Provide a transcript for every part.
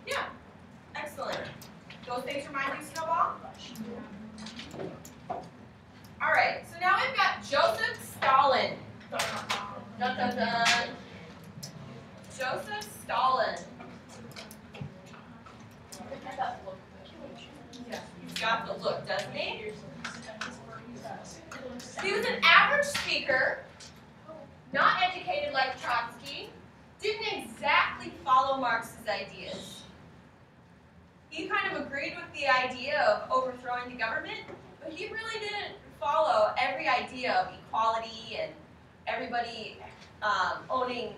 Yeah, excellent. Those things remind you, Snowball? All right, so now we've got Joseph Stalin. Dun, dun, dun. Joseph Stalin. He's got the look, doesn't he? He was an average speaker, not educated like Trotsky, didn't exactly follow Marx's ideas. He kind of agreed with the idea of overthrowing the government, but he really didn't follow every idea of equality and everybody owning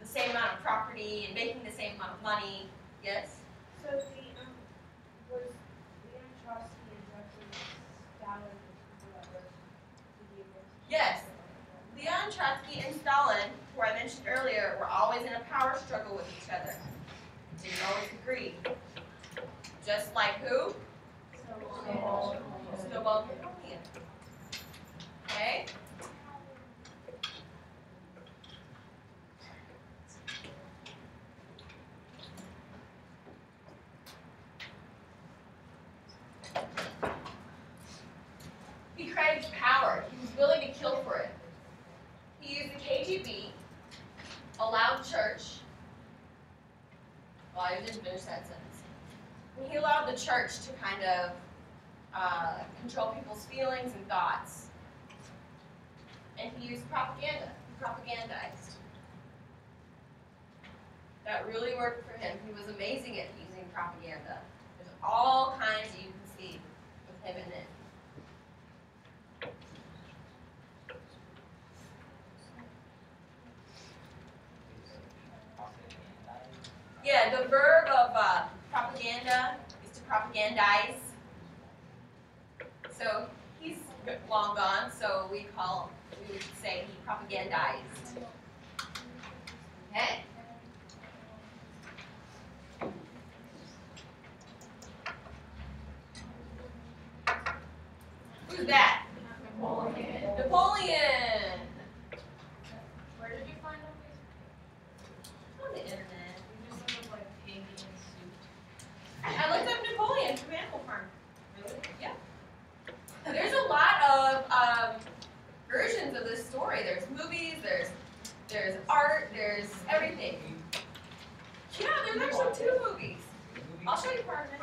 the same amount of property and making the same amount of money. Yes? So was Leon Trotsky and Joseph Stalin the people that were Yes. Leon Trotsky and Stalin, who I mentioned earlier, were always in a power struggle with each other. Didn't always agree. Just like who? Snowball and Napoleon. Okay? He craved power. He was willing to kill for it. He used the KGB, allowed church. Well, I didn't finish that sentence. He allowed the church to kind of control people's feelings and thoughts. And he used propaganda. He propagandized. That really worked for him. He was amazing at using propaganda. There's all kinds that you can see with him in it. Yeah, the verb of propaganda is to propagandize. So he's long gone, so we would say he propagandized. Okay? Who's that? Napoleon. Napoleon. Where did you find him? On the internet. You just look like pig in a suit. I looked up Napoleon from Animal Farm. Really? Yeah. There's a lot of versions of this story. There's movies, there's art, there's everything. Yeah, there's actually 2 movies. I'll show you part of it.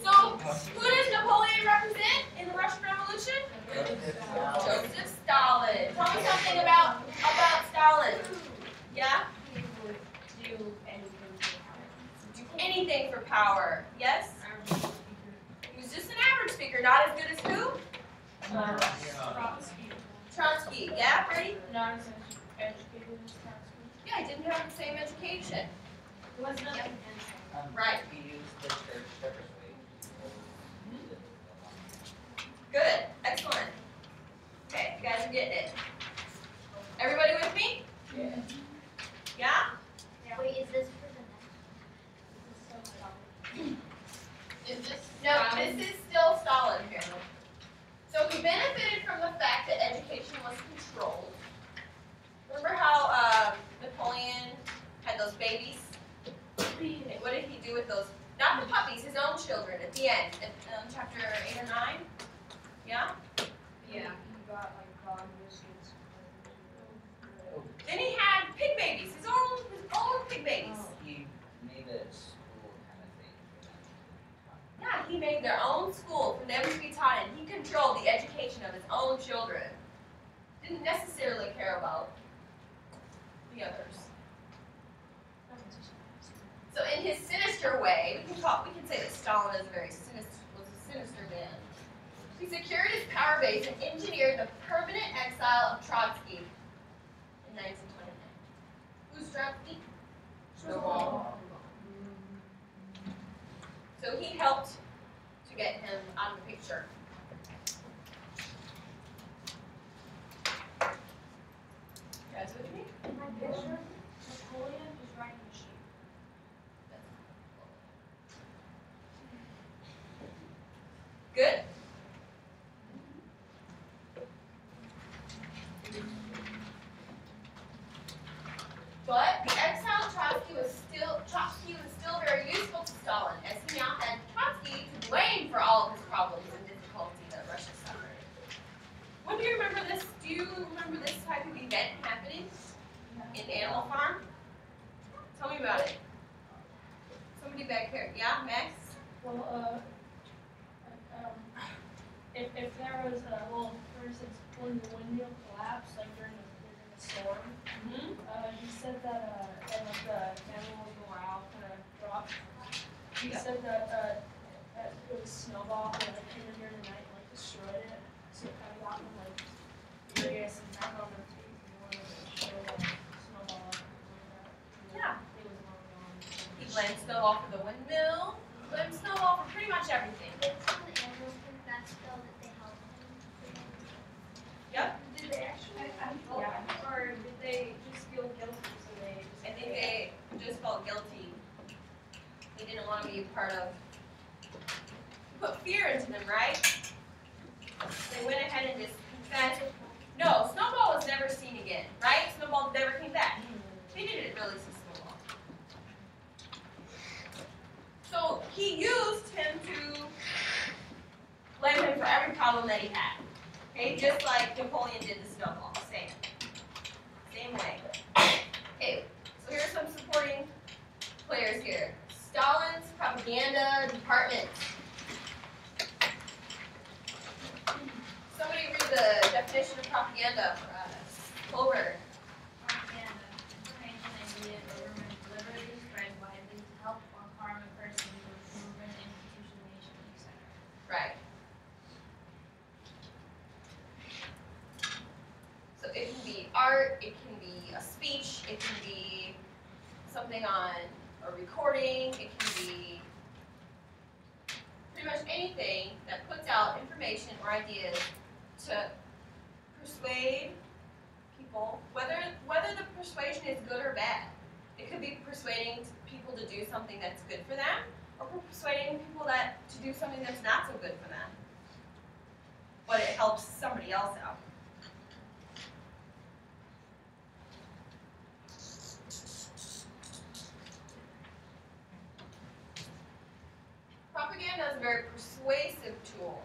So, who does Napoleon represent in the Russian Revolution? Joseph Stalin. Tell me something about Stalin. Yeah? He would do anything for power. Do anything for power. Yes? He was just an average speaker, not as good as who? Trotsky. Trotsky. Yeah, Brady? Not as educated as Trotsky. Yeah, he didn't have the same education. He was not Yep. Right. We use the church to persuade people. Good. Excellent. Okay, you guys are getting it. Everybody with me? Yeah. Yeah? Wait, is this for the next? Is this? No, this is still Stalin here. So he benefited from the fact that education was controlled. Remember how Napoleon had those babies? And what did he do with those? Not the puppies, his own children at the end, in chapter 8 or 9? Yeah? Yeah, he got like dog biscuits. Then he had pig babies, his own pig babies. He made a school kind of thing for them. Yeah, he made their own school for them to be taught in. He controlled the education of his own children. Didn't necessarily care about the others. So in his sinister way, we can say that Stalin was a sinister man. He secured his power base and engineered the permanent exile of Trotsky in 1929. Who's Trotsky? Snowball. So he helped to get him out of the picture. You guys with me? In my picture, Napoleon is riding a sheep. Good. But the exiled Trotsky was still very useful to Stalin, as he now had Trotsky to blame for all of his problems and difficulties that Russia suffered. When do you remember this? Do you remember this type of event happening in Animal Farm? Tell me about it. Somebody back here. Yeah, Max? Well, if there was for instance, when the windmill collapsed, like during a storm, he said that like the animal morale kind of dropped. He said that it was Snowball who like came in during the night and like destroyed it, so it kind of got them like furious and back on their feet and wanted to show Snowball. Yeah. He was on. He blamed Snowball for the windmill. He blamed Snowball for pretty much everything. Did some of the animals think that's still that they helped him? Yep. Did they actually? Yeah. Or did they just feel guilty, so they just I think they just felt guilty. They didn't want to be a part of. Put fear into them, right? They went ahead and just confessed. No, Snowball was never seen again, right? Snowball never came back. They didn't really see Snowball. So he used him to blame him for every problem that he had. Okay, just like Napoleon did to Snowball. Same way. Okay, so here's some supporting players here. Stalin's propaganda department. Somebody read the definition of propaganda for us. Colbert. Propaganda. Information, ideas, or rumors deliberately spread widely to help or harm a person, group, movement, institution, nation, etc. Right. So it can be art, it can be a speech, it can be something on a recording, it can be pretty much anything that puts out information or ideas to persuade people, whether the persuasion is good or bad. It could be persuading people to do something that's good for them, or persuading people to do something that's not so good for them, but it helps somebody else out. Propaganda is a very persuasive tool.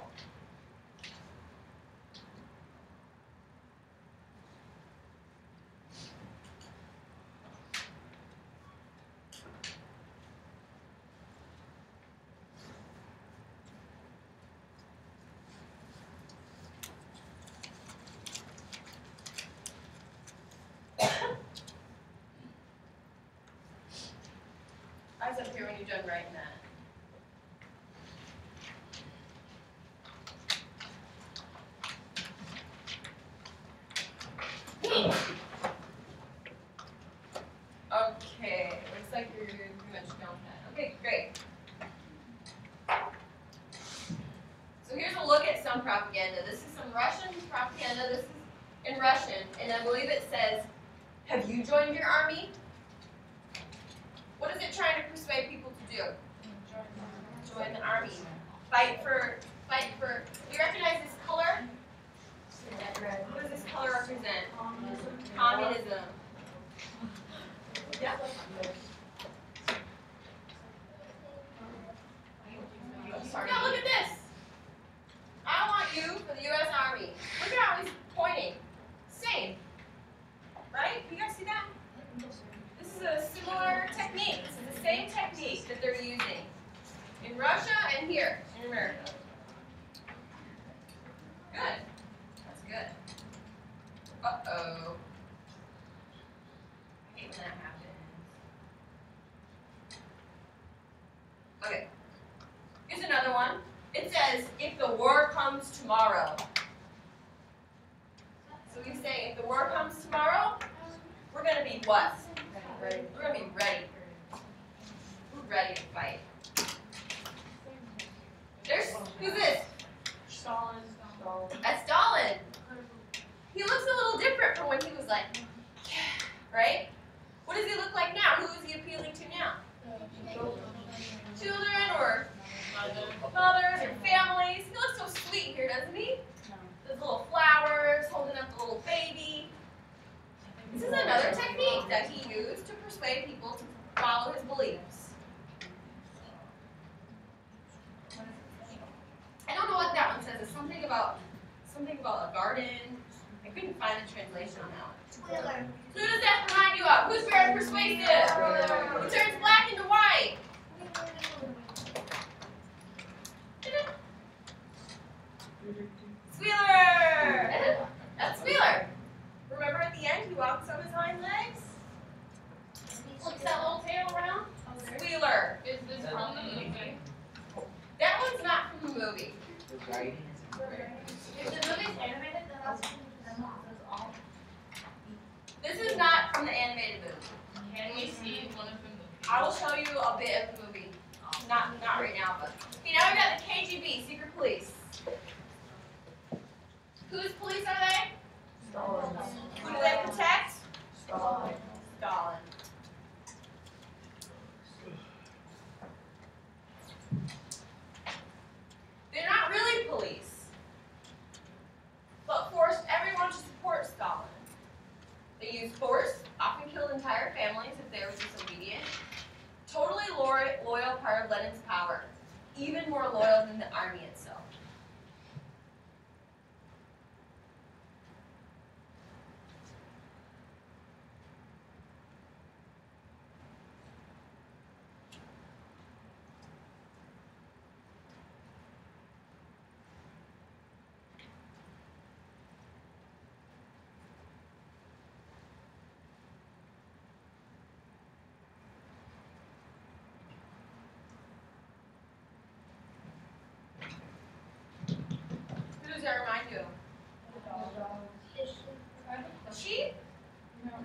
Eyes up here when you're done writing that. Okay, looks like you're pretty much done with that. Okay, great. So here's a look at some propaganda. This is some Russian propaganda. This is in Russian, and I believe it says, "Have you joined your army?" What is it trying to persuade people to do? Join the army. Fight for, do you recognize this color? What does this color represent? Communism. Yeah. Now look at this. I want you for the U.S. Army. Look at how he's pointing. Same. Right? You guys see that? This is a similar technique. This is the same technique that they're using in Russia and here in America. Good. That's good. Uh-oh. I hate when that happens. Okay. Here's another one. It says, if the war comes tomorrow. So we say, if the war comes tomorrow, we're going to be what? We're going to be ready. We're ready to fight. Who's this? Stalin. That's Stalin. He looks a little different from when he was like, right? What does he look like now? Who is he appealing to now? Children or mothers or families. He looks so sweet here, doesn't he? Those little flowers, holding up the little baby. This is another technique that he used to persuade people to follow his beliefs. I don't know what that one says. It's something about a garden. I couldn't find the translation on that one. Squealer. Who does that remind you of? Who's very persuasive? Who turns black into white? Squealer! That's Squealer. Remember at the end he walks on his hind legs? Flicks that little tail around? Squealer. Is this from the movie? That one's not from the movie. The writing If the movie's animated, then that's all. This is not from the animated movie. Can we see one of the movies? I will show you a bit of the movie. Not right now, but. Okay, now we got the KGB, secret police. Whose police are they? Who do they protect? Stalin. They're not really police, but forced everyone to support Stalin. They used force, often killed entire families if they were disobedient. Totally loyal part of Lenin's power, even more loyal than the army itself. Who does that remind you of? The sheep?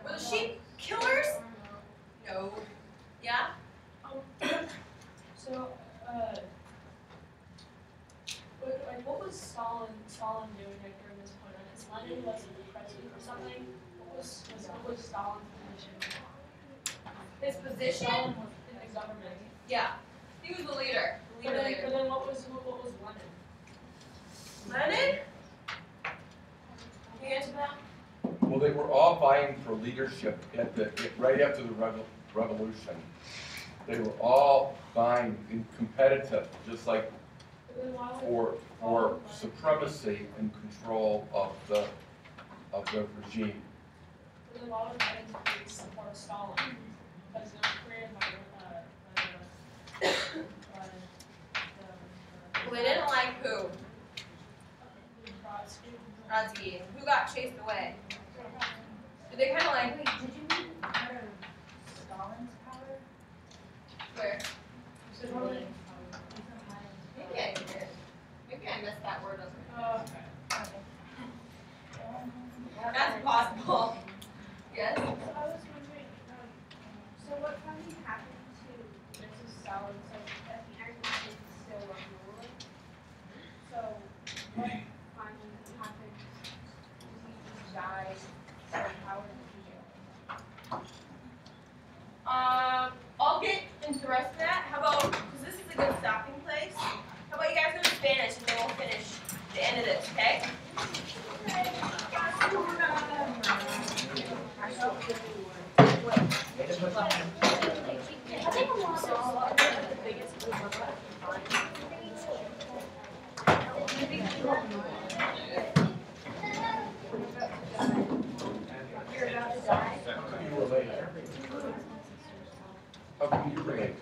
Were the sheep killers? No. Yeah? So, what was Stalin doing during this point? Because Lenin was the president or something. What was Stalin's position? His position? Stalin was in the government. Yeah. He was the leader. But then what was Lenin? Lenin? Can you answer that? Well, they were all vying for leadership right after the revolution. They were all vying in competitive, just like But then why would for supremacy and control of the regime. But then why would Lenin's police support Stalin? Because it was created by Well, they didn't like who? Trotsky. Trotsky. Who got chased away? Did they kind of like, Wait, did you mean part of Stalin's power? where? So probably. Maybe I did. Maybe I missed that word. Okay. That's possible. Yes? So I was wondering, so what finally happened to Mrs. Stalin? So at the end, she still was ruling. So what finally happened? He died. So how did he get? I'll get into the rest of that. How about, because this is a good stopping place, how about you guys go to Spanish and then we'll finish the end of this, okay? I think a lot of the biggest You're about to die. How can you relate? How can you relate?